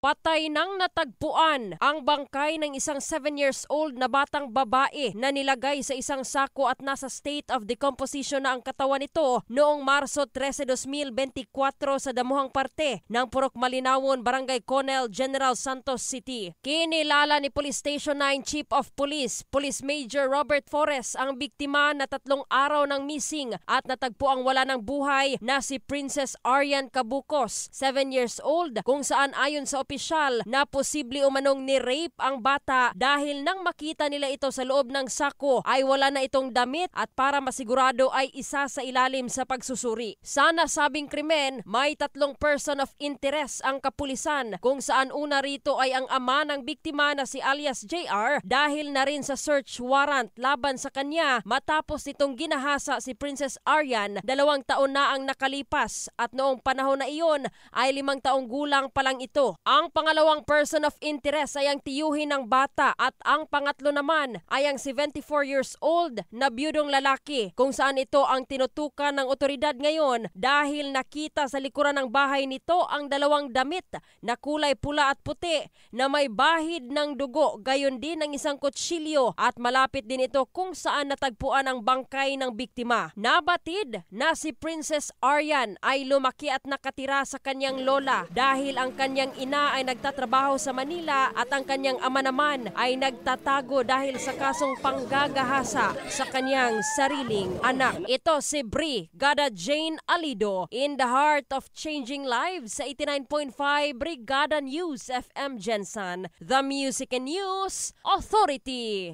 Patay nang natagpuan ang bangkay ng isang 7 years old na batang babae na nilagay sa isang sako at nasa state of decomposition na ang katawan nito noong Marso 13, 2024 sa damuhang parte ng Purok Malinawon, Barangay Conel, General Santos City. Kinilala ni Police Station 9 Chief of Police, Police Major Robert Forres ang biktima na 3 araw ng missing at natagpuang wala ng buhay na si Princess Aryan Cabukos, 7 years old, kung saan ayon sa opisyal na posible umanong ni-rape ang bata dahil nang makita nila ito sa loob ng sako ay wala na itong damit at para masigurado ay isa sa ilalim sa pagsusuri. Sa nasabing krimen, may 3 person of interest ang kapulisan kung saan una rito ay ang ama ng biktima na si alias JR dahil na rin sa search warrant laban sa kanya matapos nitong ginahasa si Princess Aryan 2 taon na ang nakalipas at noong panahon na iyon ay 5 taong gulang pa lang ito. Ang pangalawang person of interest ay ang tiyuhin ng bata at ang pangatlo naman ay ang 74 years old na biyudong lalaki kung saan ito ang tinutukan ng otoridad ngayon dahil nakita sa likuran ng bahay nito ang 2 damit na kulay pula at puti na may bahid ng dugo, gayon din ang isang kutsilyo at malapit din ito kung saan natagpuan ang bangkay ng biktima. Nabatid na si Princess Aryan ay lumaki at nakatira sa kanyang lola dahil ang kanyang ina ay nagtatrabaho sa Manila at ang kanyang ama naman ay nagtatago dahil sa kasong panggagahasa sa kanyang sariling anak. Ito si Brigada Jane Alido in the heart of changing lives sa 89.5 Brigada News FM Jensen, the Music and News Authority.